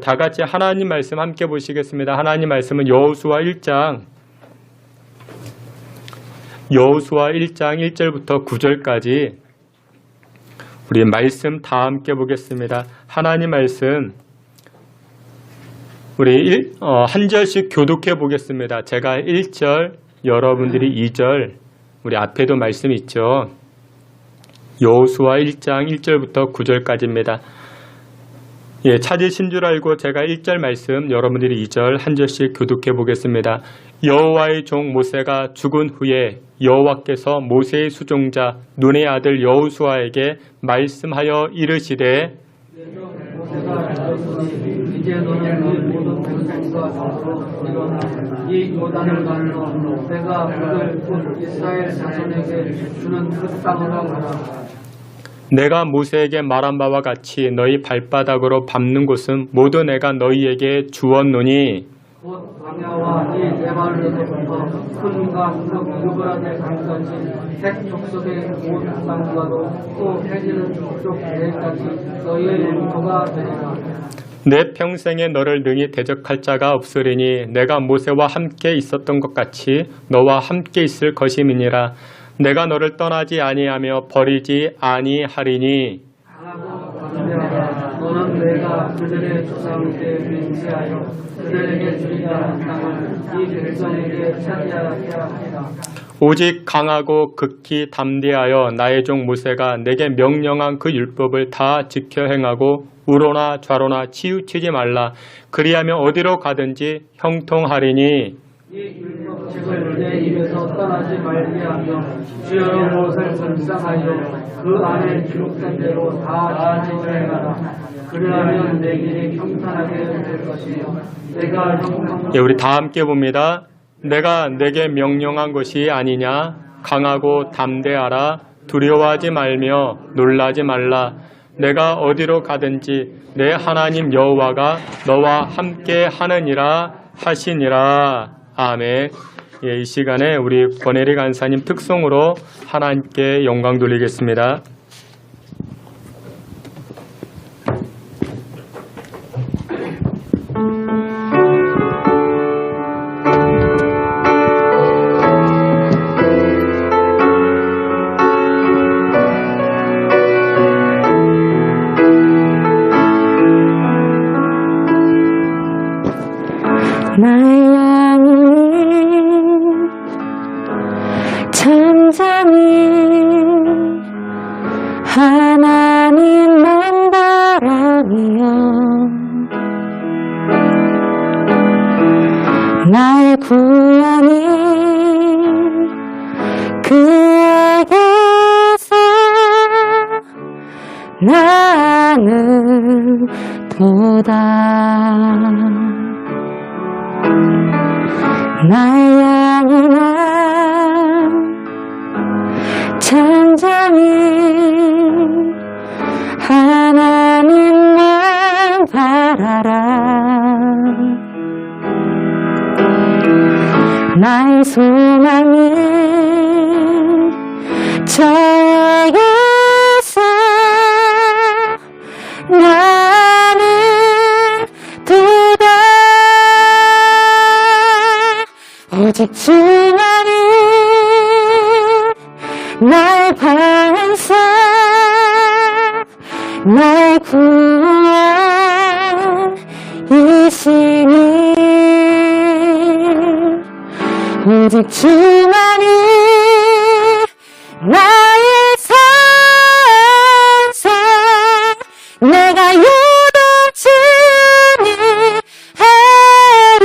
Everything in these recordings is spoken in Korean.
다 같이 하나님 말씀 함께 보시겠습니다. 하나님 말씀은 여호수아 1장 1절부터 9절까지 우리 말씀 다 함께 보겠습니다. 하나님 말씀 우리 한 절씩 교독해 보겠습니다. 제가 1절, 여러분들이 2절, 우리 앞에도 말씀 있죠. 여호수아 1장 1절부터 9절까지입니다. 예, 찾으신 줄 알고 제가 1절 말씀, 여러분들이 2절 한 절씩 교독해 보겠습니다. 여호와의 종 모세가 죽은 후에 여호와께서 모세의 수종자 눈의 아들 여호수아에게 말씀하여 이르시되 이제 너는 모든 백성과 더불어 일어나 이 요단을 건너 내가 그들 곧 이스라엘 자손에게 주는 그 땅으로 가라. 내가 모세에게 말한 바와 같이 너희 발바닥으로 밟는 곳은 모두 내가 너희에게 주었노니 곧 광야와 이 네발로부터 큰 강석 유브라데 강까지 색 족속의 온 땅과도 또 해지는 족속 대까지 너희의 영토가 되리라. 내 평생에 너를 능히 대적할 자가 없으리니 내가 모세와 함께 있었던 것 같이 너와 함께 있을 것임이니라. 내가 너를 떠나지 아니하며 버리지 아니하리니 너는 내가 그들의 조상에게 맹세하여 그들에게 주리라 땅을 이 백성에게 차지하게 하리라. 오직 강하고 극히 담대하여 나의 종 모세가 내게 명령한 그 율법을 다 지켜 행하고 우로나 좌로나 치우치지 말라. 그리하면 어디로 가든지 형통하리니 이 율법책을 내 입에서 떠나지 말게 하며 주의 못을 묵상하여 그 안에 기록된 대로 다 지켜 행하라. 그리하면 내 길이 평탄하게 될 것이요 내가 형통. 예, 우리 다 함께 봅니다. 내가 내게 명령한 것이 아니냐. 강하고 담대하라. 두려워하지 말며 놀라지 말라. 내가 어디로 가든지 내 하나님 여호와가 너와 함께 하느니라 하시니라. 아멘. 예, 이 시간에 우리 권혜리 간사님 특송으로 하나님께 영광 돌리겠습니다. 하나님만 바라며 나의 구원이 그에게서 나는 도다. 나의 영혼아 잠잠히 하나님만 바라라. 나의 소망이 저에게서 나는 도다. 오직 주만이 나의 반사 나의 구원이시니 오직 주만이 나의 산사 내가 요동치니 하루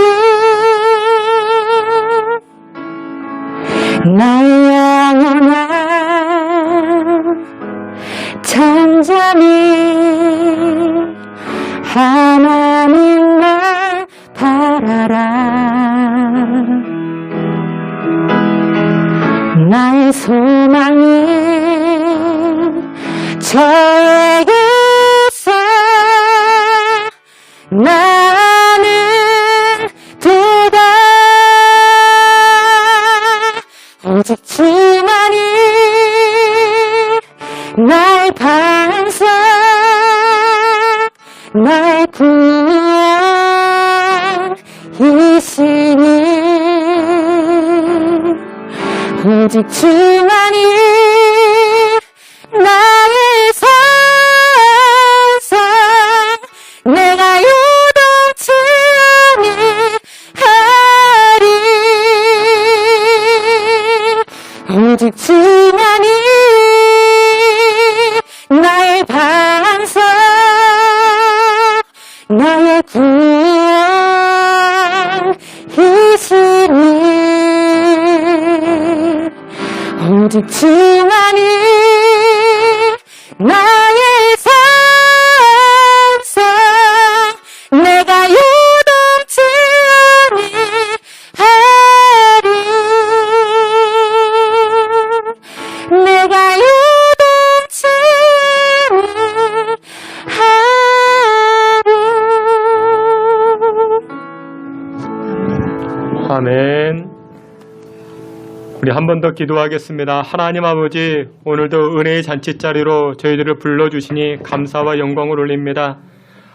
나의 영원한 잠잠히 하나님만 바라라. 나의 소망이 저에게서 나는 도다. 오직 주만이 나의 반사 나의 구원 오직 주만이 나의 산성 내가 요동치 아니하리 오직 주만이 나의 반석 나의 구원이시니 오직 주만이 나의 산성 내가 요동치 아니하리 내가 요동치 아니하리 아멘. 우리 한 번 더 기도하겠습니다. 하나님 아버지, 오늘도 은혜의 잔치자리로 저희들을 불러주시니 감사와 영광을 올립니다.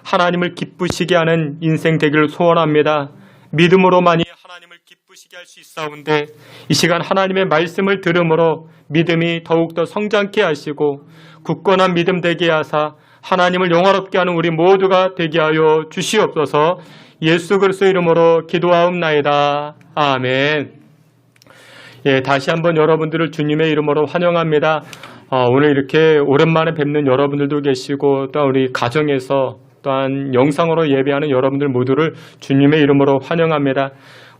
하나님을 기쁘시게 하는 인생 되기를 소원합니다. 믿음으로만이 하나님을 기쁘시게 할 수 있사온데 이 시간 하나님의 말씀을 들음으로 믿음이 더욱더 성장케 하시고 굳건한 믿음 되게 하사 하나님을 영화롭게 하는 우리 모두가 되게 하여 주시옵소서. 예수 그리스도 이름으로 기도하옵나이다. 아멘. 예, 다시 한번 여러분들을 주님의 이름으로 환영합니다. 오늘 이렇게 오랜만에 뵙는 여러분들도 계시고 또 우리 가정에서 또한 영상으로 예배하는 여러분들 모두를 주님의 이름으로 환영합니다.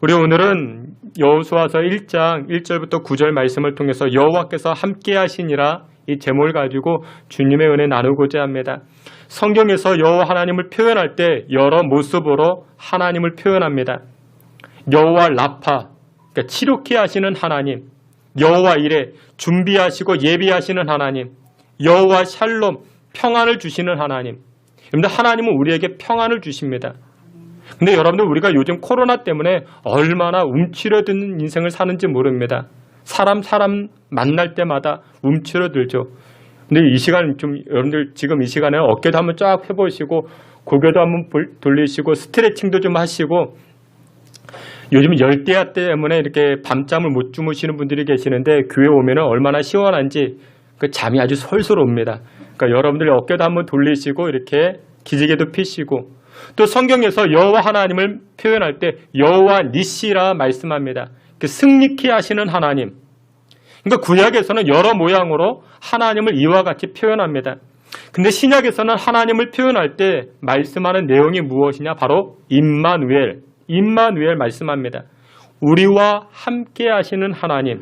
우리 오늘은 여호수아서 1장 1절부터 9절 말씀을 통해서 여호와께서 함께 하시니라 이 제목을 가지고 주님의 은혜 나누고자 합니다. 성경에서 여호와 하나님을 표현할 때 여러 모습으로 하나님을 표현합니다. 여호와 라파, 그러니까 치료케 하시는 하나님, 여호와 이레, 준비하시고 예비하시는 하나님, 여호와 샬롬, 평안을 주시는 하나님. 여러분들 하나님은 우리에게 평안을 주십니다. 근데 여러분들 우리가 요즘 코로나 때문에 얼마나 움츠러드는 인생을 사는지 모릅니다. 사람 만날 때마다 움츠러들죠. 근데 이 시간 좀 여러분들 지금 이 시간에 어깨도 한번 쫙 펴보시고 고개도 한번 돌리시고 스트레칭도 좀 하시고 요즘 열대야 때문에 이렇게 밤잠을 못 주무시는 분들이 계시는데 교회 오면 얼마나 시원한지 그 잠이 아주 솔솔 옵니다. 그러니까 여러분들 어깨도 한번 돌리시고 이렇게 기지개도 피시고 또 성경에서 여호와 하나님을 표현할 때 여호와 니시라 말씀합니다. 승리케 하시는 하나님. 그러니까 구약에서는 여러 모양으로 하나님을 이와 같이 표현합니다. 근데 신약에서는 하나님을 표현할 때 말씀하는 내용이 무엇이냐? 바로 임마누엘 말씀합니다. 우리와 함께 하시는 하나님.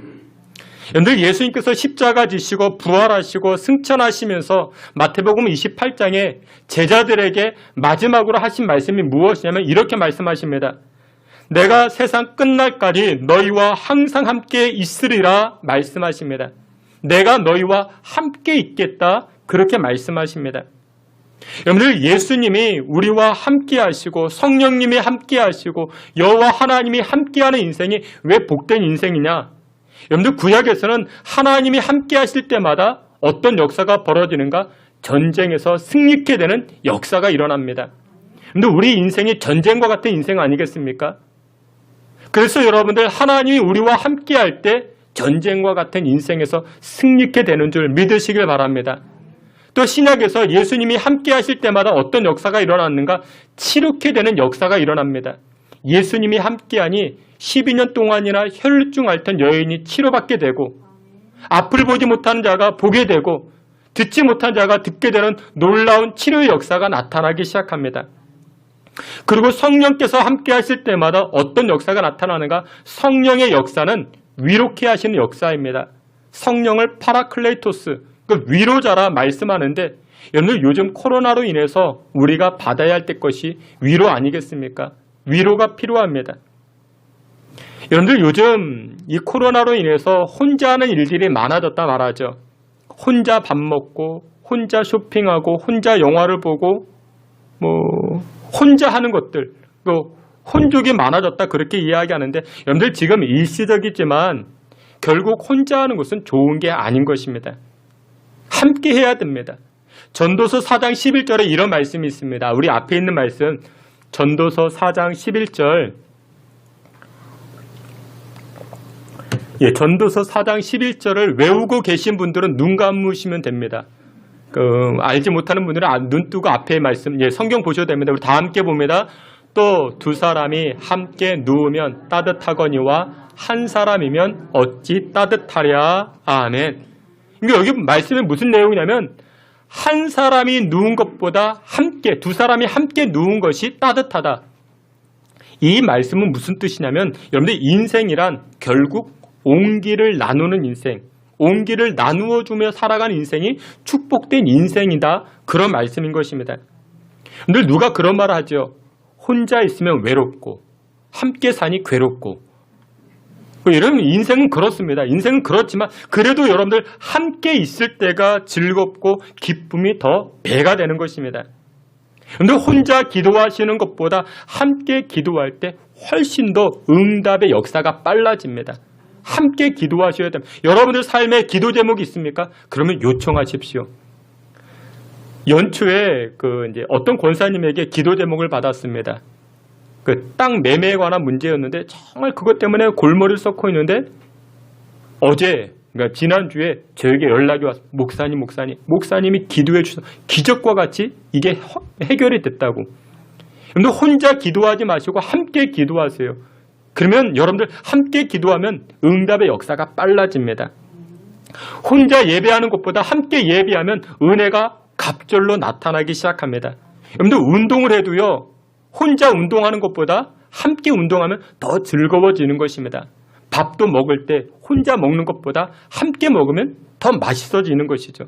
여러분들 예수님께서 십자가 지시고 부활하시고 승천하시면서 마태복음 28장에 제자들에게 마지막으로 하신 말씀이 무엇이냐면 이렇게 말씀하십니다. 내가 세상 끝날까지 너희와 항상 함께 있으리라 말씀하십니다. 내가 너희와 함께 있겠다 그렇게 말씀하십니다. 여러분들 예수님이 우리와 함께 하시고 성령님이 함께 하시고 여호와 하나님이 함께하는 인생이 왜 복된 인생이냐? 여러분들 구약에서는 하나님이 함께 하실 때마다 어떤 역사가 벌어지는가? 전쟁에서 승리케 되는 역사가 일어납니다. 근데 우리 인생이 전쟁과 같은 인생 아니겠습니까? 그래서 여러분들 하나님이 우리와 함께 할 때 전쟁과 같은 인생에서 승리케 되는 줄 믿으시길 바랍니다. 또 신약에서 예수님이 함께 하실 때마다 어떤 역사가 일어났는가? 치료케 되는 역사가 일어납니다. 예수님이 함께하니 12년 동안이나 혈루증 앓던 여인이 치료받게 되고 앞을 보지 못하는 자가 보게 되고 듣지 못한 자가 듣게 되는 놀라운 치료의 역사가 나타나기 시작합니다. 그리고 성령께서 함께 하실 때마다 어떤 역사가 나타나는가? 성령의 역사는 위로케 하시는 역사입니다. 성령을 파라클레이토스, 그 위로자라 말씀하는데 여러분 요즘 코로나로 인해서 우리가 받아야 할 때 것이 위로 아니겠습니까? 위로가 필요합니다. 여러분들 요즘 이 코로나로 인해서 혼자 하는 일들이 많아졌다 말하죠. 혼자 밥 먹고 혼자 쇼핑하고 혼자 영화를 보고 혼자 하는 것들 혼족이 많아졌다 그렇게 이야기하는데 여러분들 지금 일시적이지만 결국 혼자 하는 것은 좋은 게 아닌 것입니다. 함께 해야 됩니다. 전도서 4장 11절에 이런 말씀이 있습니다. 우리 앞에 있는 말씀 전도서 4장 11절 예, 전도서 4장 11절을 외우고 계신 분들은 눈 감으시면 됩니다. 알지 못하는 분들은 눈 뜨고 앞에 말씀, 예, 성경 보셔도 됩니다. 우리 다 함께 봅니다. 또 두 사람이 함께 누우면 따뜻하거니와 한 사람이면 어찌 따뜻하랴. 아멘. 그러니까 여기 말씀에 무슨 내용이냐면 한 사람이 누운 것보다 함께, 두 사람이 함께 누운 것이 따뜻하다. 이 말씀은 무슨 뜻이냐면 여러분들 인생이란 결국 온기를 나누는 인생, 온기를 나누어 주며 살아가는 인생이 축복된 인생이다. 그런 말씀인 것입니다. 늘 누가 그런 말을 하죠. 혼자 있으면 외롭고 함께 사니 괴롭고. 여러분 인생은 그렇습니다. 인생은 그렇지만 그래도 여러분들 함께 있을 때가 즐겁고 기쁨이 더 배가 되는 것입니다. 그런데 혼자 기도하시는 것보다 함께 기도할 때 훨씬 더 응답의 역사가 빨라집니다. 함께 기도하셔야 됩니다. 여러분들 삶에 기도 제목이 있습니까? 그러면 요청하십시오. 연초에 이제 어떤 권사님에게 기도 제목을 받았습니다. 땅 매매에 관한 문제였는데 정말 그것 때문에 골머리를 썩고 있는데 어제, 그러니까 지난주에 저에게 연락이 왔어요. 목사님이 기도해 주셔서 기적과 같이 이게 해결이 됐다고. 여러분들 혼자 기도하지 마시고 함께 기도하세요. 그러면 여러분들 함께 기도하면 응답의 역사가 빨라집니다. 혼자 예배하는 것보다 함께 예배하면 은혜가 갑절로 나타나기 시작합니다. 여러분들 운동을 해도요. 혼자 운동하는 것보다 함께 운동하면 더 즐거워지는 것입니다. 밥도 먹을 때 혼자 먹는 것보다 함께 먹으면 더 맛있어지는 것이죠.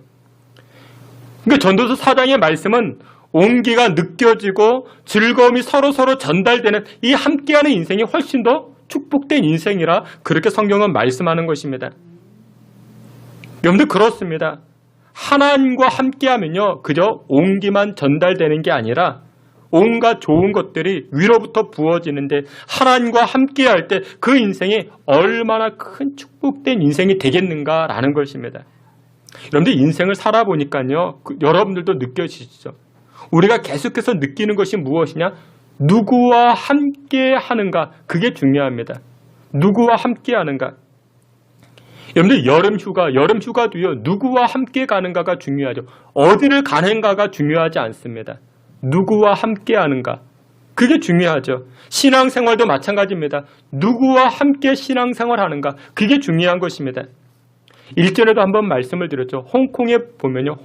그러니까 전도서 4장의 말씀은 온기가 느껴지고 즐거움이 서로 전달되는 이 함께하는 인생이 훨씬 더 축복된 인생이라 그렇게 성경은 말씀하는 것입니다. 여러분들 그렇습니다. 하나님과 함께하면요. 그저 온기만 전달되는 게 아니라 온갖 좋은 것들이 위로부터 부어지는데 하나님과 함께할 때 그 인생이 얼마나 큰 축복된 인생이 되겠는가라는 것입니다. 여러분들 인생을 살아보니까요. 여러분들도 느껴지시죠. 우리가 계속해서 느끼는 것이 무엇이냐? 누구와 함께 하는가? 그게 중요합니다. 누구와 함께 하는가? 여러분들 여름 휴가도요. 누구와 함께 가는가가 중요하죠. 어디를 가는가가 중요하지 않습니다. 누구와 함께 하는가? 그게 중요하죠. 신앙생활도 마찬가지입니다. 누구와 함께 신앙생활 하는가? 그게 중요한 것입니다. 일전에도 한번 말씀을 드렸죠. 홍콩에 보면요.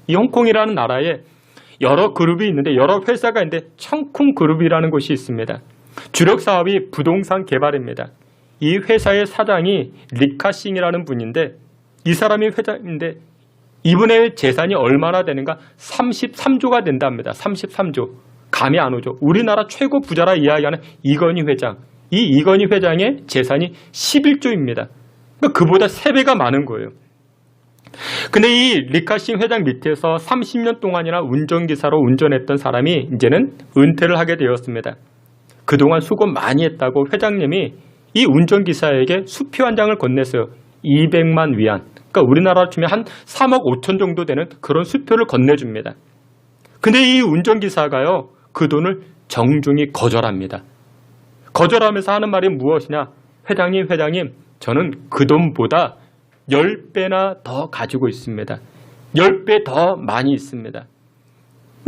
홍콩이라는 나라에 여러 그룹이 있는데 여러 회사가 있는데 청쿵 그룹이라는 곳이 있습니다. 주력 사업이 부동산 개발입니다. 이 회사의 사장이 리카싱이라는 분인데 이 사람이 회장인데 이분의 재산이 얼마나 되는가? 33조가 된답니다. 33조. 감이 안 오죠. 우리나라 최고 부자라 이야기하는 이건희 회장. 이 이건희 회장의 재산이 11조입니다. 그러니까 그보다 3배가 많은 거예요. 근데 이 리카싱 회장 밑에서 30년 동안이나 운전기사로 운전했던 사람이 이제는 은퇴를 하게 되었습니다. 그동안 수고 많이 했다고 회장님이 이 운전기사에게 수표 한 장을 건넸어요. 200만 위안. 그러니까 우리나라로 치면 한 3억 5천 정도 되는 그런 수표를 건네줍니다. 근데 이 운전기사가요. 그 돈을 정중히 거절합니다. 거절하면서 하는 말이 무엇이냐? 회장님, 저는 그 돈보다 10배나 더 가지고 있습니다. 10배 더 많이 있습니다.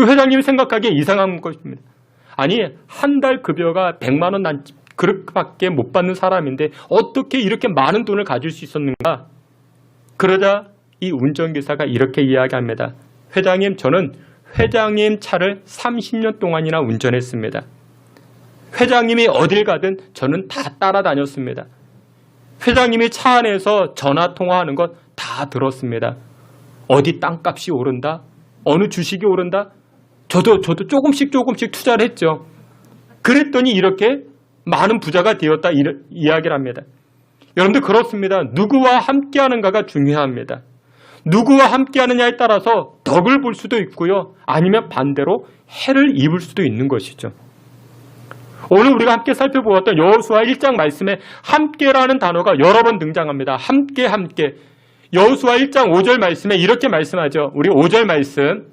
회장님이 생각하기에 이상한 것입니다. 아니, 한 달 급여가 100만 원 그렇게밖에 못 받는 사람인데 어떻게 이렇게 많은 돈을 가질 수 있었는가? 그러자 이 운전기사가 이렇게 이야기합니다. 회장님, 저는 회장님 차를 30년 동안이나 운전했습니다. 회장님이 어딜 가든 저는 다 따라다녔습니다. 회장님이 차 안에서 전화 통화하는 것 다 들었습니다. 어디 땅값이 오른다? 어느 주식이 오른다? 저도 조금씩 투자를 했죠. 그랬더니 이렇게 많은 부자가 되었다 이야기를 합니다. 여러분들 그렇습니다. 누구와 함께하는가가 중요합니다. 누구와 함께하느냐에 따라서 덕을 볼 수도 있고요. 아니면 반대로 해를 입을 수도 있는 것이죠. 오늘 우리가 함께 살펴보았던 여호수아 1장 말씀에 함께라는 단어가 여러 번 등장합니다. 함께. 여호수아 1장 5절 말씀에 이렇게 말씀하죠. 우리 5절 말씀,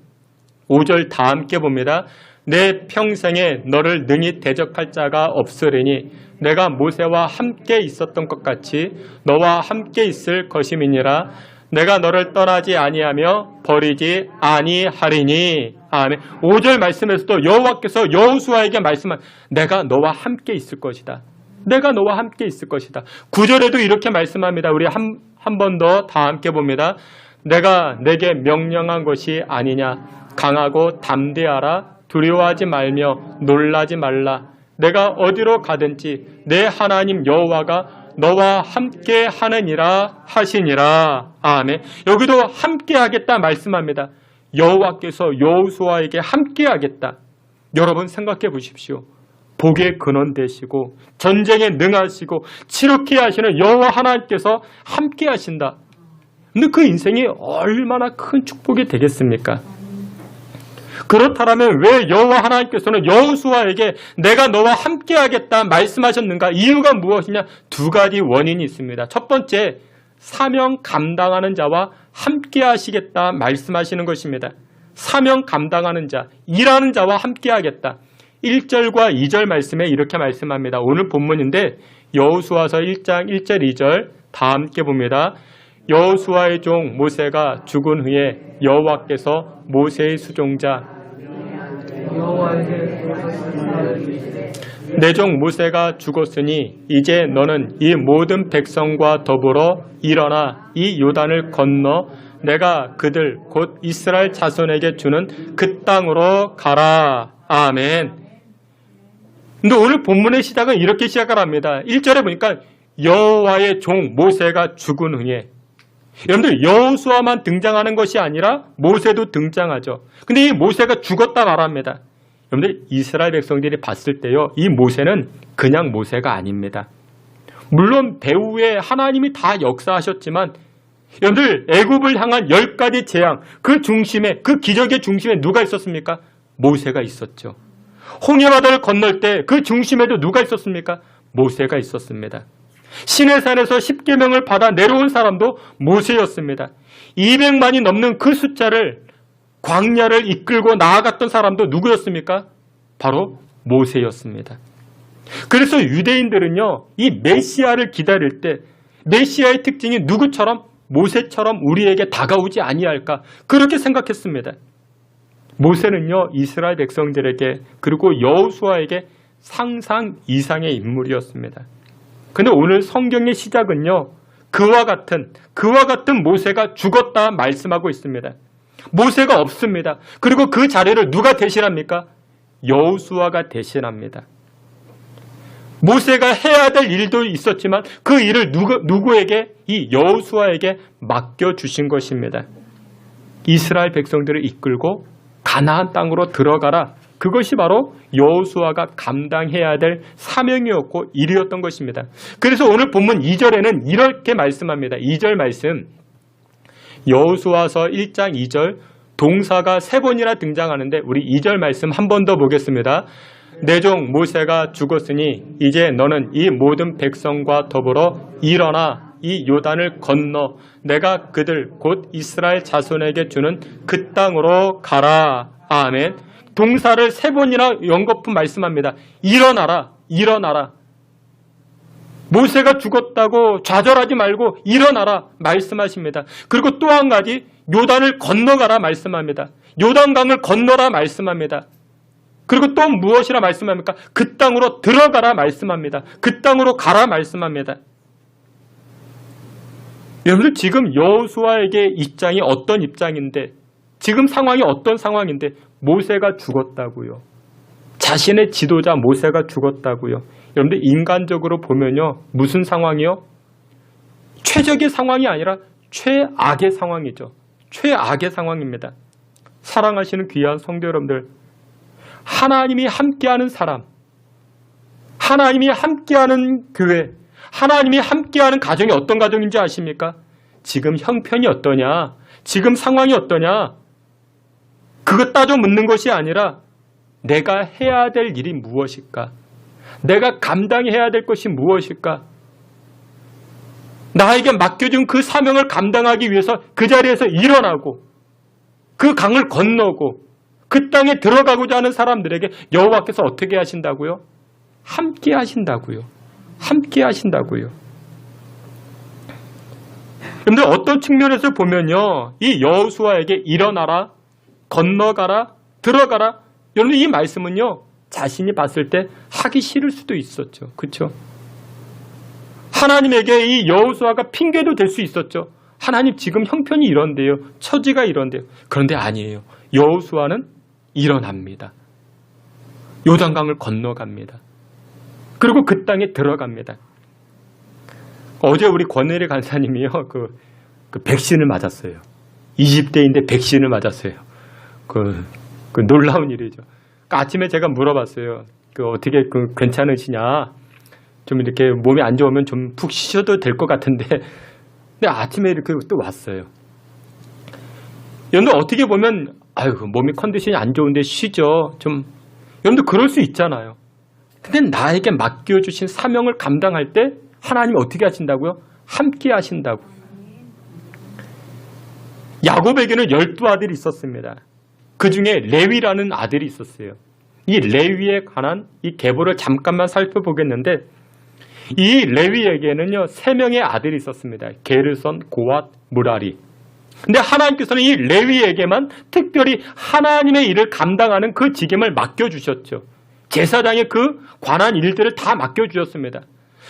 5절 다 함께 봅니다. 내 평생에 너를 능히 대적할 자가 없으리니 내가 모세와 함께 있었던 것 같이 너와 함께 있을 것임이니라. 내가 너를 떠나지 아니하며 버리지 아니하리니. 아멘. 5절 말씀에서도 여호와께서 여호수아에게 말씀한 내가 너와 함께 있을 것이다. 내가 너와 함께 있을 것이다. 9절에도 이렇게 말씀합니다. 우리 한 번 더 다 함께 봅니다. 내가 내게 명령한 것이 아니냐. 강하고 담대하라. 두려워하지 말며 놀라지 말라. 내가 어디로 가든지 내 하나님 여호와가 너와 함께 하느니라 하시니라. 아멘. 여기도 함께 하겠다 말씀합니다. 여호와께서 여호수아에게 함께 하겠다. 여러분 생각해 보십시오. 복의 근원 되시고 전쟁에 능하시고 치루케 하시는 여호와 하나님께서 함께 하신다. 근데 그 인생이 얼마나 큰 축복이 되겠습니까? 그렇다면 왜 여호와 하나님께서는 여호수아에게 내가 너와 함께 하겠다 말씀하셨는가? 이유가 무엇이냐? 두 가지 원인이 있습니다. 첫 번째, 사명 감당하는 자와 함께 하시겠다 말씀하시는 것입니다. 사명 감당하는 자, 일하는 자와 함께 하겠다. 1절과 2절 말씀에 이렇게 말씀합니다. 오늘 본문인데 여호수아서 1장 1절 2절 다 함께 봅니다. 여호수아의 종 모세가 죽은 후에 여호와께서 모세의 수종자 내 종 모세가 죽었으니 이제 너는 이 모든 백성과 더불어 일어나 이 요단을 건너 내가 그들 곧 이스라엘 자손에게 주는 그 땅으로 가라. 아멘. 근데 오늘 본문의 시작은 이렇게 시작을 합니다. 1절에 보니까 여호와의 종 모세가 죽은 후에, 여러분들 여호수아만 등장하는 것이 아니라 모세도 등장하죠. 근데 이 모세가 죽었다 말합니다. 여러분들 이스라엘 백성들이 봤을 때요, 이 모세는 그냥 모세가 아닙니다. 물론 배후에 하나님이 다 역사하셨지만 여러분들 애굽을 향한 10가지 재앙, 그 중심에, 그 기적의 중심에 누가 있었습니까? 모세가 있었죠. 홍해바다를 건널 때 그 중심에도 누가 있었습니까? 모세가 있었습니다. 시내산에서 십계명을 받아 내려온 사람도 모세였습니다. 200만이 넘는 그 숫자를 광야를 이끌고 나아갔던 사람도 누구였습니까? 바로 모세였습니다. 그래서 유대인들은요, 이 메시아를 기다릴 때 메시아의 특징이 누구처럼? 모세처럼 우리에게 다가오지 아니할까? 그렇게 생각했습니다. 모세는요, 이스라엘 백성들에게 그리고 여호수아에게 상상 이상의 인물이었습니다. 근데 오늘 성경의 시작은요, 그와 같은 모세가 죽었다 말씀하고 있습니다. 모세가 없습니다. 그리고 그 자리를 누가 대신합니까? 여호수아가 대신합니다. 모세가 해야 될 일도 있었지만 그 일을 누구에게? 이 여호수아에게 맡겨주신 것입니다. 이스라엘 백성들을 이끌고 가나안 땅으로 들어가라. 그것이 바로 여호수아가 감당해야 될 사명이었고 일이었던 것입니다. 그래서 오늘 본문 2절에는 이렇게 말씀합니다. 2절 말씀, 여호수아서 1장 2절 동사가 3번이나 등장하는데 우리 2절 말씀 한 번 더 보겠습니다. 내 종 모세가 죽었으니 이제 너는 이 모든 백성과 더불어 일어나 이 요단을 건너 내가 그들 곧 이스라엘 자손에게 주는 그 땅으로 가라. 아멘. 동사를 3번이나 연거푸 말씀합니다. 일어나라, 일어나라. 모세가 죽었다고 좌절하지 말고 일어나라 말씀하십니다. 그리고 또 한 가지, 요단을 건너가라 말씀합니다. 요단강을 건너라 말씀합니다. 그리고 또 무엇이라 말씀합니까? 그 땅으로 들어가라 말씀합니다. 그 땅으로 가라 말씀합니다. 여러분들 지금 여호수아에게 입장이 어떤 입장인데, 지금 상황이 어떤 상황인데, 모세가 죽었다고요. 자신의 지도자 모세가 죽었다고요. 여러분들 인간적으로 보면요, 무슨 상황이요? 최적의 상황이 아니라 최악의 상황이죠. 최악의 상황입니다. 사랑하시는 귀한 성도 여러분들, 하나님이 함께하는 사람, 하나님이 함께하는 교회, 하나님이 함께하는 가정이 어떤 가정인지 아십니까? 지금 형편이 어떠냐? 지금 상황이 어떠냐? 그것 따져 묻는 것이 아니라 내가 해야 될 일이 무엇일까? 내가 감당해야 될 것이 무엇일까? 나에게 맡겨준 그 사명을 감당하기 위해서 그 자리에서 일어나고 그 강을 건너고 그 그 땅에 들어가고자 하는 사람들에게 여호와께서 어떻게 하신다고요? 함께 하신다고요. 함께 하신다고요. 그런데 어떤 측면에서 보면요, 이 여호수아에게 일어나라, 건너가라, 들어가라, 여러분 이 말씀은요, 자신이 봤을 때 하기 싫을 수도 있었죠. 그렇죠? 하나님에게 이 여호수아가 핑계도 될 수 있었죠. 하나님 지금 형편이 이런데요. 처지가 이런데요. 그런데 아니에요. 여호수아는 일어납니다. 요단강을 건너갑니다. 그리고 그 땅에 들어갑니다. 어제 우리 권혜리 간사님이요. 그 백신을 맞았어요. 20대인데 백신을 맞았어요. 그 놀라운 일이죠. 아침에 제가 물어봤어요. 어떻게 괜찮으시냐? 좀 이렇게 몸이 안 좋으면 좀 푹 쉬셔도 될 것 같은데. 근데 아침에 이렇게 또 왔어요. 여러분들 어떻게 보면 몸이 컨디션이 안 좋은데 쉬죠. 여러분들 그럴 수 있잖아요. 근데 나에게 맡겨주신 사명을 감당할 때 하나님이 어떻게 하신다고요? 함께 하신다고요. 야곱에게는 12아들이 있었습니다. 그 중에 레위라는 아들이 있었어요. 이 레위에 관한 이 계보를 잠깐만 살펴보겠는데, 이 레위에게는요 3명의 아들이 있었습니다. 게르손, 고앗, 무라리. 근데 하나님께서는 이 레위에게만 특별히 하나님의 일을 감당하는 그 직임을 맡겨주셨죠. 제사장의 그 관한 일들을 다 맡겨주셨습니다.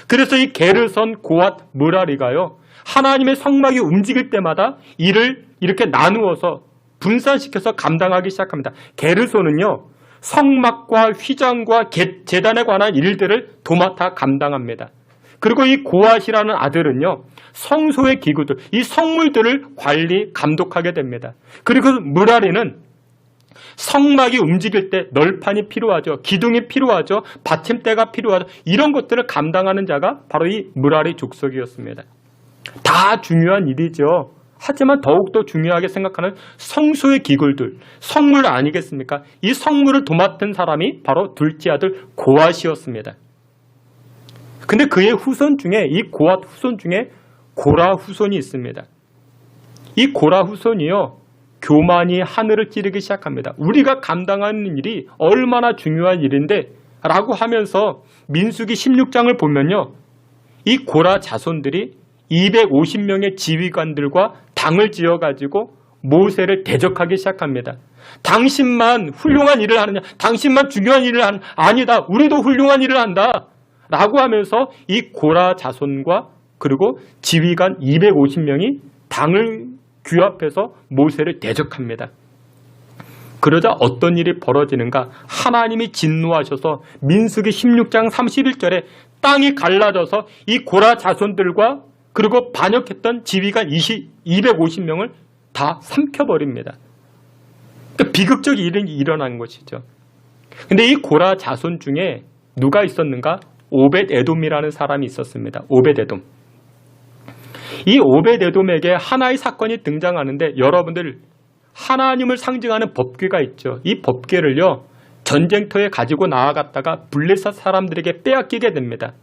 그래서 이 게르손, 고앗, 무라리가요 하나님의 성막이 움직일 때마다 일을 이렇게 나누어서 분산시켜서 감당하기 시작합니다. 게르손은요 성막과 휘장과 제단에 관한 일들을 도맡아 감당합니다. 그리고 이 고앗이라는 아들은요 성소의 기구들, 이 성물들을 관리, 감독하게 됩니다. 그리고 무라리는 성막이 움직일 때 널판이 필요하죠. 기둥이 필요하죠. 받침대가 필요하죠. 이런 것들을 감당하는 자가 바로 이 무라리 족속이었습니다. 다 중요한 일이죠. 하지만 더욱더 중요하게 생각하는 성소의 기구들, 성물 아니겠습니까? 이 성물을 도맡은 사람이 바로 둘째 아들 고앗이었습니다. 근데 그의 후손 중에, 이 고앗 후손 중에 고라 후손이 있습니다. 이 고라 후손이요 교만이 하늘을 찌르기 시작합니다. 우리가 감당하는 일이 얼마나 중요한 일인데 라고 하면서 민수기 16장을 보면요 이 고라 자손들이 250명의 지휘관들과 당을 지어가지고 모세를 대적하기 시작합니다. 당신만 훌륭한 일을 하느냐? 당신만 중요한 일을 하느냐? 아니다. 우리도 훌륭한 일을 한다. 라고 하면서 이 고라 자손과 그리고 지휘관 250명이 당을 규합해서 모세를 대적합니다. 그러자 어떤 일이 벌어지는가? 하나님이 진노하셔서 민수기 16장 31절에 땅이 갈라져서 이 고라 자손들과 그리고 반역했던 지휘관 250명을 다 삼켜버립니다. 그러니까 비극적 일이 일어난 것이죠. 근데 이 고라 자손 중에 누가 있었는가? 오벳 에돔이라는 사람이 있었습니다. 오벳 에돔. 이 오벳 에돔에게 하나의 사건이 등장하는데 여러분들 하나님을 상징하는 법궤가 있죠. 이 법궤를요 전쟁터에 가지고 나아갔다가 블레셋 사람들에게 빼앗기게 됩니다.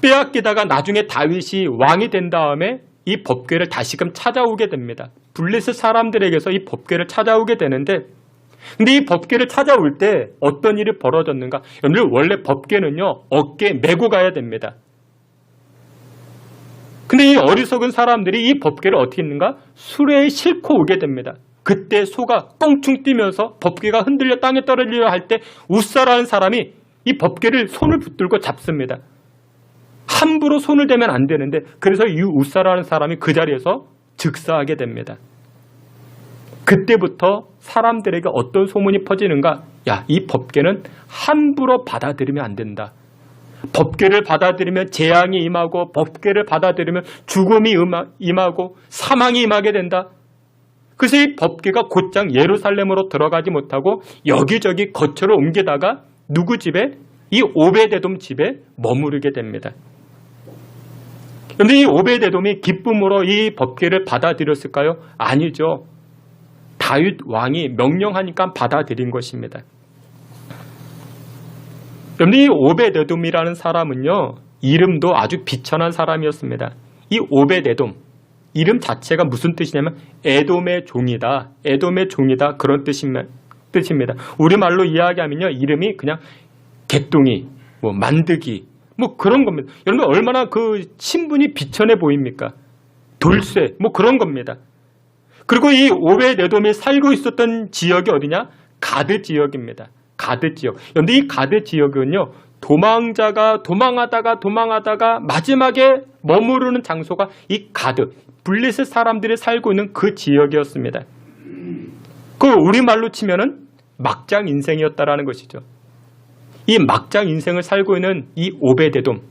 빼앗기다가 나중에 다윗이 왕이 된 다음에 이 법궤를 다시금 찾아오게 됩니다. 블레셋 사람들에게서 이 법궤를 찾아오게 되는데, 근데 이 법궤를 찾아올 때 어떤 일이 벌어졌는가? 여러분들 원래 법궤는요 어깨에 메고 가야 됩니다. 근데 이 어리석은 사람들이 이 법궤를 어떻게 했는가? 수레에 싣고 오게 됩니다. 그때 소가 껑충 뛰면서 법궤가 흔들려 땅에 떨어지려 할 때 우사라는 사람이 이 법궤를 손을 붙들고 잡습니다. 함부로 손을 대면 안 되는데, 그래서 이 우사라는 사람이 그 자리에서 즉사하게 됩니다. 그때부터 사람들에게 어떤 소문이 퍼지는가? 야, 이 법궤는 함부로 받아들이면 안 된다. 법궤를 받아들이면 재앙이 임하고 법궤를 받아들이면 죽음이 임하고 사망이 임하게 된다. 그래서 이 법궤가 곧장 예루살렘으로 들어가지 못하고 여기저기 거처를 옮기다가 누구 집에? 이 오벳에돔 집에 머무르게 됩니다. 그런데 이 오벳에돔이 기쁨으로 이 법궤를 받아들였을까요? 아니죠. 다윗 왕이 명령하니까 받아들인 것입니다. 그런데 이 오벳에돔이라는 사람은요 이름도 아주 비천한 사람이었습니다. 이 오벳에돔, 이름 자체가 무슨 뜻이냐면 에돔의 종이다. 에돔의 종이다. 그런 뜻입니다. 우리말로 이야기하면요. 이름이 그냥 개똥이, 뭐 만드기, 뭐 그런 겁니다. 여러분 얼마나 그 신분이 비천해 보입니까? 돌쇠, 뭐 그런 겁니다. 그리고 이 오벳에돔이 살고 있었던 지역이 어디냐? 가드 지역입니다. 가드 지역. 그런데 이 가드 지역은요. 도망자가 도망하다가 마지막에 머무르는 장소가 이 가드, 블레셋 사람들이 살고 있는 그 지역이었습니다. 그 우리말로 치면은 막장 인생이었다라는 것이죠. 이 막장 인생을 살고 있는 이 오벳에돔,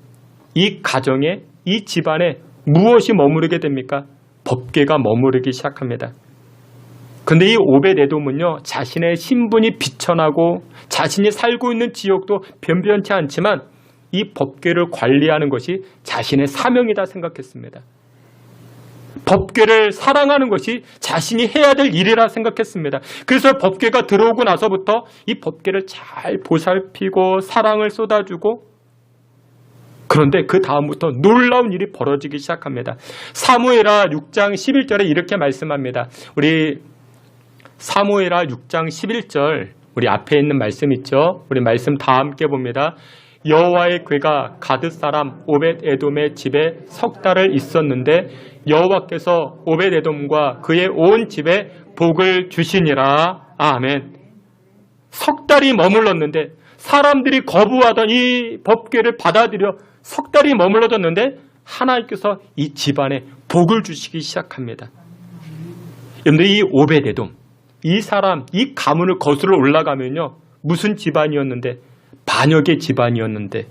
이 가정에, 이 집안에 무엇이 머무르게 됩니까? 법궤가 머무르기 시작합니다. 근데 이 오벳에돔은요, 자신의 신분이 비천하고 자신이 살고 있는 지역도 변변치 않지만 이 법궤를 관리하는 것이 자신의 사명이다 생각했습니다. 법궤를 사랑하는 것이 자신이 해야 될 일이라 생각했습니다. 그래서 법궤가 들어오고 나서부터 이 법궤를 잘 보살피고 사랑을 쏟아주고, 그런데 그 다음부터 놀라운 일이 벌어지기 시작합니다. 사무엘하 6장 11절에 이렇게 말씀합니다. 우리 사무엘하 6장 11절, 우리 앞에 있는 말씀 있죠? 우리 말씀 다 함께 봅니다. 여호와의 궤가 가드 사람 오벳에돔의 집에 석 달을 있었는데 여호와께서 오벳에돔과 그의 온 집에 복을 주시니라. 아멘. 석 달이 머물렀는데, 사람들이 거부하던 이 법궤를 받아들여 석 달이 머물러졌는데 하나님께서 이 집안에 복을 주시기 시작합니다. 그런데 이 오벳에돔, 이 사람, 이 가문을 거슬러 올라가면요, 무슨 집안이었는데? 반역의 집안이었는데,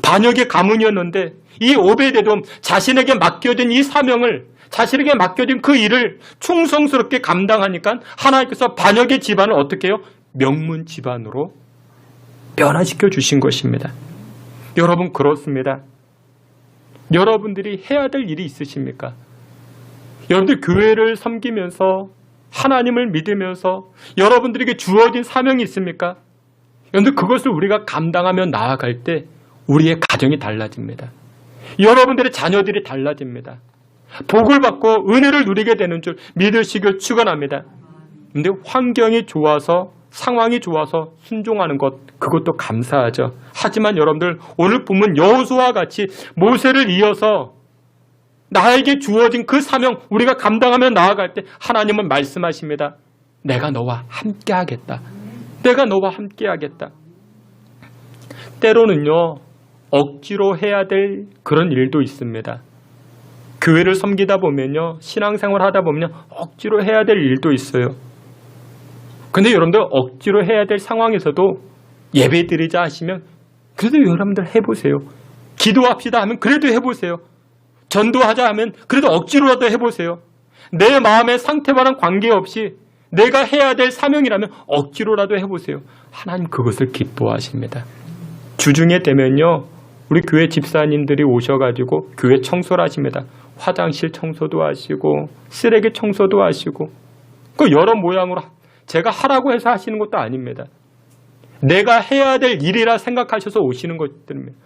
반역의 가문이었는데, 이 오벳에돔, 자신에게 맡겨진 이 사명을, 자신에게 맡겨진 그 일을 충성스럽게 감당하니까 하나님께서 반역의 집안을 어떻게 해요? 명문 집안으로 변화시켜 주신 것입니다. 여러분, 그렇습니다. 여러분들이 해야 될 일이 있으십니까? 여러분들 교회를 섬기면서, 하나님을 믿으면서 여러분들에게 주어진 사명이 있습니까? 그런데 그것을 우리가 감당하며 나아갈 때 우리의 가정이 달라집니다. 여러분들의 자녀들이 달라집니다. 복을 받고 은혜를 누리게 되는 줄 믿으시길 축원합니다. 그런데 환경이 좋아서, 상황이 좋아서 순종하는 것, 그것도 감사하죠. 하지만 여러분들, 오늘 본문 여호수아와 같이 모세를 이어서 나에게 주어진 그 사명 우리가 감당하며 나아갈 때 하나님은 말씀하십니다. 내가 너와 함께 하겠다. 내가 너와 함께 하겠다. 때로는요, 억지로 해야 될 그런 일도 있습니다. 교회를 섬기다 보면요, 신앙생활 하다 보면 억지로 해야 될 일도 있어요. 근데 여러분들 억지로 해야 될 상황에서도 예배 드리자 하시면 그래도 여러분들 해보세요. 기도합시다 하면 그래도 해보세요. 전도하자 하면 그래도 억지로라도 해보세요. 내 마음의 상태와는 관계없이 내가 해야 될 사명이라면 억지로라도 해보세요. 하나님 그것을 기뻐하십니다. 주중에 되면요, 우리 교회 집사님들이 오셔가지고 교회 청소를 하십니다. 화장실 청소도 하시고 쓰레기 청소도 하시고, 그 여러 모양으로 제가 하라고 해서 하시는 것도 아닙니다. 내가 해야 될 일이라 생각하셔서 오시는 것들입니다.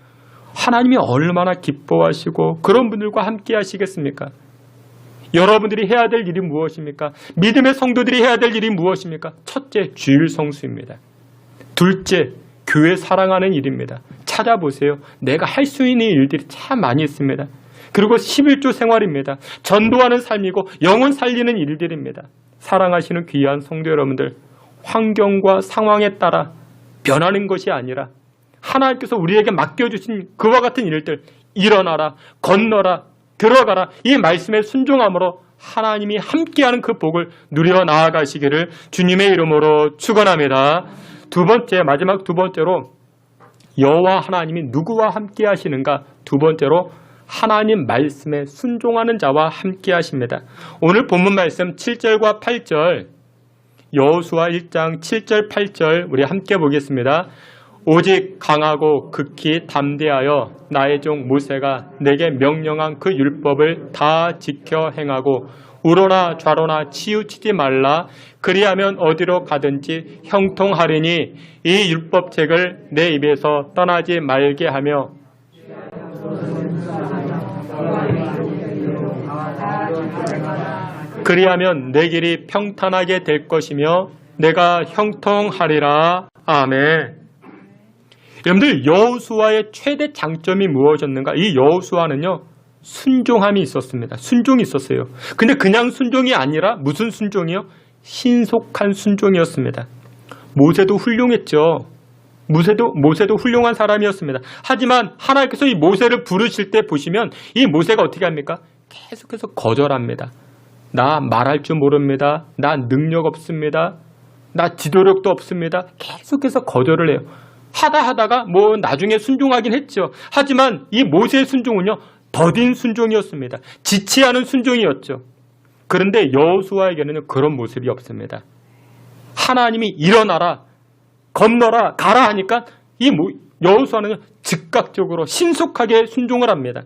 하나님이 얼마나 기뻐하시고 그런 분들과 함께 하시겠습니까? 여러분들이 해야 될 일이 무엇입니까? 믿음의 성도들이 해야 될 일이 무엇입니까? 첫째, 주일 성수입니다. 둘째, 교회 사랑하는 일입니다. 찾아보세요. 내가 할 수 있는 일들이 참 많이 있습니다. 그리고 11조 생활입니다. 전도하는 삶이고 영혼 살리는 일들입니다. 사랑하시는 귀한 성도 여러분들, 환경과 상황에 따라 변하는 것이 아니라 하나님께서 우리에게 맡겨주신 그와 같은 일들, 일어나라, 건너라, 들어가라, 이 말씀에 순종함으로 하나님이 함께하는 그 복을 누려 나아가시기를 주님의 이름으로 축원합니다. 두 번째, 마지막 두 번째로 여호와 하나님이 누구와 함께 하시는가? 두 번째로 하나님 말씀에 순종하는 자와 함께 하십니다. 오늘 본문 말씀 7절과 8절, 여호수아 1장 7절 8절 우리 함께 보겠습니다. 오직 강하고 극히 담대하여 나의 종 모세가 내게 명령한 그 율법을 다 지켜 행하고 우로나 좌로나 치우치지 말라. 그리하면 어디로 가든지 형통하리니 이 율법책을 내 입에서 떠나지 말게 하며 그리하면 내 길이 평탄하게 될 것이며 내가 형통하리라. 아멘. 여러분들, 여호수아의 최대 장점이 무엇이었는가? 이 여호수아는요, 순종함이 있었습니다. 순종이 있었어요. 근데 그냥 순종이 아니라 무슨 순종이요? 신속한 순종이었습니다. 모세도 훌륭했죠. 모세도 훌륭한 사람이었습니다. 하지만 하나님께서 이 모세를 부르실 때 보시면 이 모세가 어떻게 합니까? 계속해서 거절합니다. 나 말할 줄 모릅니다. 나 능력 없습니다. 나 지도력도 없습니다. 계속해서 거절을 해요. 하다가 뭐 나중에 순종하긴 했죠. 하지만 이 모세의 순종은요, 더딘 순종이었습니다. 지체하는 순종이었죠. 그런데 여호수아에게는 그런 모습이 없습니다. 하나님이 일어나라, 건너라, 가라 하니까 이 여호수아는 즉각적으로 신속하게 순종을 합니다.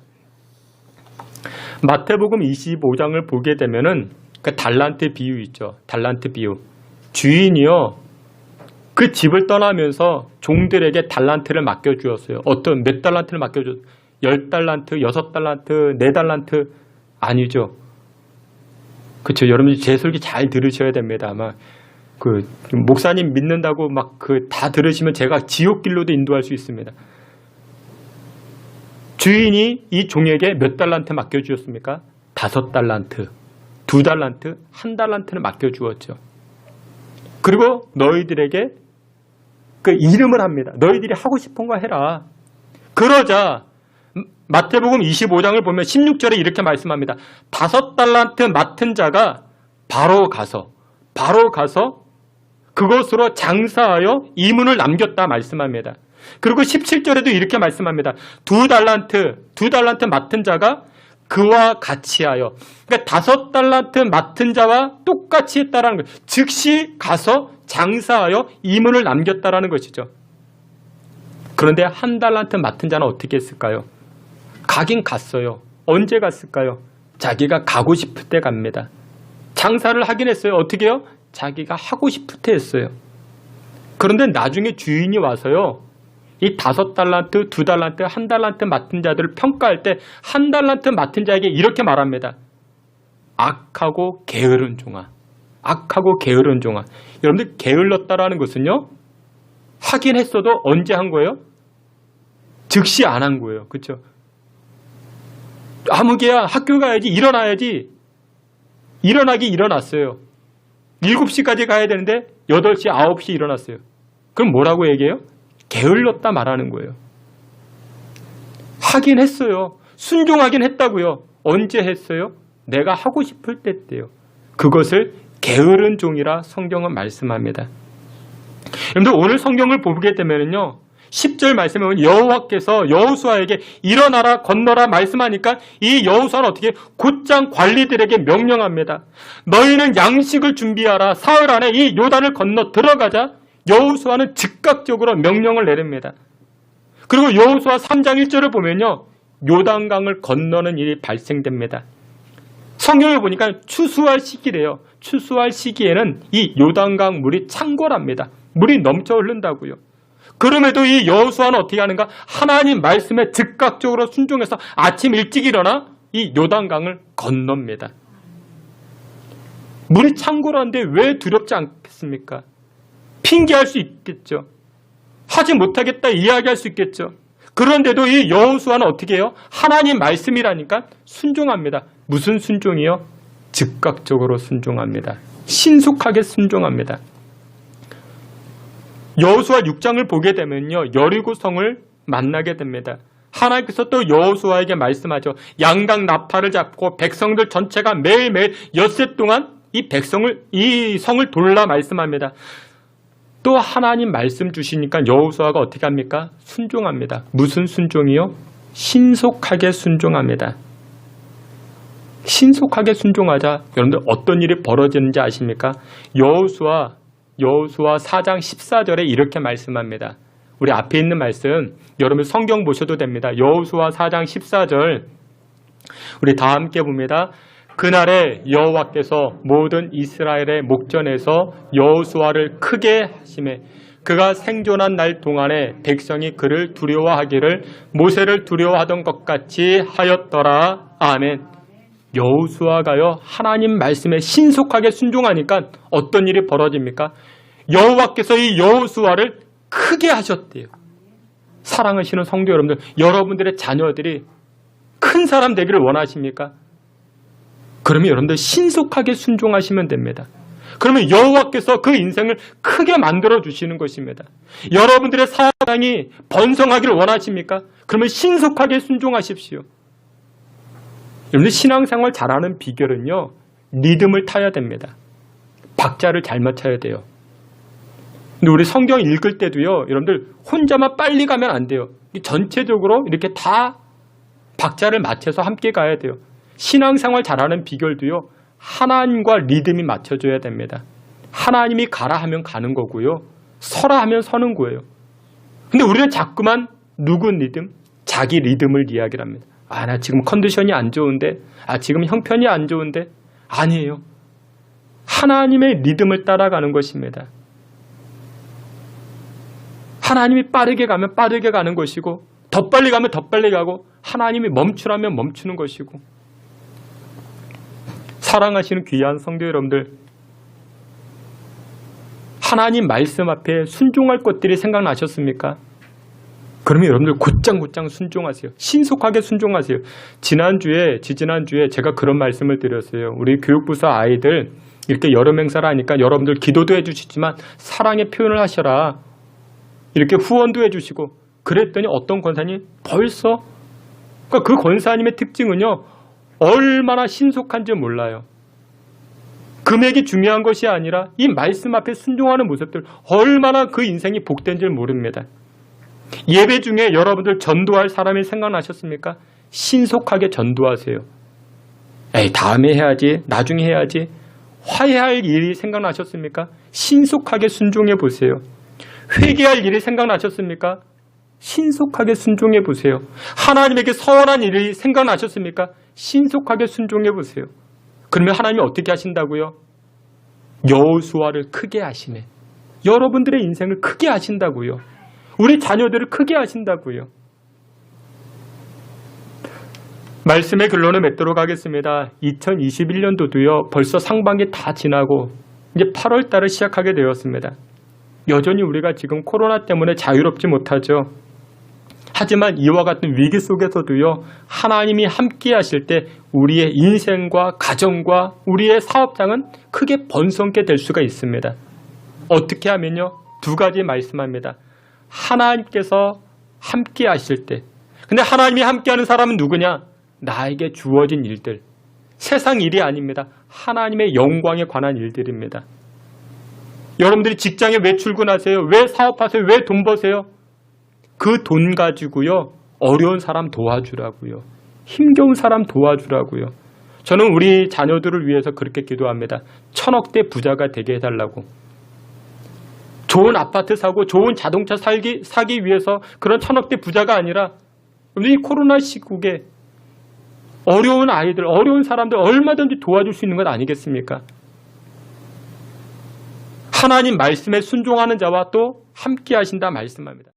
마태복음 25장을 보게 되면은 그 달란트 비유 있죠. 달란트 비유. 주인이요, 그 집을 떠나면서 종들에게 달란트를 맡겨주었어요. 몇 달란트를 맡겨줬어요? 10달란트, 6달란트, 4달란트? 아니죠. 그렇죠. 여러분이 제 설교 잘 들으셔야 됩니다. 아마 목사님 믿는다고 다 들으시면 제가 지옥길로도 인도할 수 있습니다. 주인이 이 종에게 몇 달란트 맡겨주었습니까? 5달란트, 2달란트, 1달란트를 맡겨주었죠. 그리고 너희들에게 그 이름을 합니다. 너희들이 하고 싶은 거 해라. 그러자 마태복음 25장을 보면 16절에 이렇게 말씀합니다. 5달란트 맡은 자가 바로 가서 그것으로 장사하여 이문을 남겼다 말씀합니다. 그리고 17절에도 이렇게 말씀합니다. 2달란트 맡은 자가 그와 같이 하여. 그러니까 5달란트 맡은 자와 똑같이 했다라는 거예요. 즉시 가서 장사하여 이문을 남겼다라는 것이죠. 그런데 1달란트 맡은 자는 어떻게 했을까요? 가긴 갔어요. 언제 갔을까요? 자기가 가고 싶을 때 갑니다. 장사를 하긴 했어요. 어떻게 해요? 자기가 하고 싶을 때 했어요. 그런데 나중에 주인이 와서요, 이 5달란트, 2달란트, 1달란트 맡은 자들을 평가할 때 1달란트 맡은 자에게 이렇게 말합니다. 악하고 게으른 종아. 악하고 게으른 종아. 여러분들, 게을렀다라는 것은요, 하긴 했어도 언제 한 거예요? 즉시 안 한 거예요. 그렇죠? 아무개야, 학교 가야지, 일어나야지. 일어나기 일어났어요. 7시까지 가야 되는데 8시, 9시 일어났어요. 그럼 뭐라고 얘기해요? 게을렀다 말하는 거예요. 하긴 했어요. 순종하긴 했다고요. 언제 했어요? 내가 하고 싶을 때 때요. 그것을 게으른 종이라 성경은 말씀합니다. 여러분들, 오늘 성경을 보게 되면요, 10절 말씀에 보면 여호와께서 여호수아에게 일어나라, 건너라 말씀하니까 이 여호수아는 어떻게 곧장 관리들에게 명령합니다. 너희는 양식을 준비하라. 사흘 안에 이 요단을 건너 들어가자. 여호수아는 즉각적으로 명령을 내립니다. 그리고 여호수아 3장 1절을 보면요, 요단강을 건너는 일이 발생됩니다. 성경을 보니까 추수할 시기래요. 추수할 시기에는 이 요단강 물이 창궐합니다. 물이 넘쳐 흐른다고요. 그럼에도 이 여호수아는 어떻게 하는가? 하나님 말씀에 즉각적으로 순종해서 아침 일찍 일어나 이 요단강을 건넙니다. 물이 창궐하는데 왜 두렵지 않겠습니까? 핑계할 수 있겠죠. 하지 못하겠다 이야기할 수 있겠죠. 그런데도 이 여호수아는 어떻게 해요? 하나님 말씀이라니까 순종합니다. 무슨 순종이요? 즉각적으로 순종합니다. 신속하게 순종합니다. 여호수아 6장을 보게 되면요, 여리고성을 만나게 됩니다. 하나님께서 또 여호수아에게 말씀하죠. 양당 나팔을 잡고 백성들 전체가 매일매일 엿새 동안 이 성을 돌라 말씀합니다. 또 하나님 말씀 주시니까 여호수아가 어떻게 합니까? 순종합니다. 무슨 순종이요? 신속하게 순종합니다. 신속하게 순종하자 여러분들 어떤 일이 벌어지는지 아십니까? 여호수아 4장 14절에 이렇게 말씀합니다. 우리 앞에 있는 말씀 여러분 성경 보셔도 됩니다. 여호수아 4장 14절 우리 다 함께 봅니다. 그날에 여호와께서 모든 이스라엘의 목전에서 여호수아를 크게 하시매 그가 생존한 날 동안에 백성이 그를 두려워하기를 모세를 두려워하던 것 같이 하였더라. 아멘. 여호수아가요 하나님 말씀에 신속하게 순종하니까 어떤 일이 벌어집니까? 여호와께서 이 여호수아를 크게 하셨대요. 사랑하시는 성도 여러분들, 여러분들의 자녀들이 큰 사람 되기를 원하십니까? 그러면 여러분들 신속하게 순종하시면 됩니다. 그러면 여호와께서 그 인생을 크게 만들어 주시는 것입니다. 여러분들의 사랑이 번성하기를 원하십니까? 그러면 신속하게 순종하십시오. 여러분들 신앙생활 잘하는 비결은요, 리듬을 타야 됩니다. 박자를 잘 맞춰야 돼요. 근데 우리 성경 읽을 때도요, 여러분들 혼자만 빨리 가면 안 돼요. 전체적으로 이렇게 다 박자를 맞춰서 함께 가야 돼요. 신앙생활 잘하는 비결도요, 하나님과 리듬이 맞춰줘야 됩니다. 하나님이 가라 하면 가는 거고요, 서라 하면 서는 거예요. 근데 우리는 자꾸만 누구 리듬? 자기 리듬을 이야기를 합니다. 아, 나 지금 컨디션이 안 좋은데, 아, 지금 형편이 안 좋은데. 아니에요. 하나님의 리듬을 따라가는 것입니다. 하나님이 빠르게 가면 빠르게 가는 것이고, 더 빨리 가면 더 빨리 가고, 하나님이 멈추라면 멈추는 것이고. 사랑하시는 귀한 성도 여러분들, 하나님 말씀 앞에 순종할 것들이 생각나셨습니까? 그러면 여러분들 곧장 순종하세요. 신속하게 순종하세요. 지지난주에 제가 그런 말씀을 드렸어요. 우리 교육부서 아이들 이렇게 여름 행사를 하니까 여러분들 기도도 해주시지만 사랑의 표현을 하셔라, 이렇게 후원도 해주시고 그랬더니 어떤 권사님 벌써, 그러니까 그 권사님의 특징은요, 얼마나 신속한지 몰라요. 금액이 중요한 것이 아니라 이 말씀 앞에 순종하는 모습들, 얼마나 그 인생이 복된지 모릅니다. 예배 중에 여러분들 전도할 사람이 생각나셨습니까? 신속하게 전도하세요. 에이, 다음에 해야지, 나중에 해야지. 화해할 일이 생각나셨습니까? 신속하게 순종해 보세요. 회개할 일이 생각나셨습니까? 신속하게 순종해 보세요. 하나님에게 서운한 일이 생각나셨습니까? 신속하게 순종해 보세요. 그러면 하나님이 어떻게 하신다고요? 여호수아를 크게 하시네. 여러분들의 인생을 크게 하신다고요. 우리 자녀들을 크게 하신다고요. 말씀의 결론을 맺도록 하겠습니다. 2021년도도요, 벌써 상반기 다 지나고 이제 8월 달을 시작하게 되었습니다. 여전히 우리가 지금 코로나 때문에 자유롭지 못하죠. 하지만 이와 같은 위기 속에서도요, 하나님이 함께 하실 때 우리의 인생과 가정과 우리의 사업장은 크게 번성게 될 수가 있습니다. 어떻게 하면요? 두 가지 말씀합니다. 하나님께서 함께 하실 때. 근데 하나님이 함께 하는 사람은 누구냐? 나에게 주어진 일들. 세상 일이 아닙니다. 하나님의 영광에 관한 일들입니다. 여러분들이 직장에 왜 출근하세요? 왜 사업하세요? 왜 돈 버세요? 그 돈 가지고요, 어려운 사람 도와주라고요. 힘겨운 사람 도와주라고요. 저는 우리 자녀들을 위해서 그렇게 기도합니다. 1000억대 부자가 되게 해달라고. 좋은 아파트 사고 좋은 자동차 사기 위해서 그런 1000억대 부자가 아니라, 이 코로나 시국에 어려운 아이들, 어려운 사람들 얼마든지 도와줄 수 있는 것 아니겠습니까? 하나님 말씀에 순종하는 자와 또 함께 하신다 말씀합니다.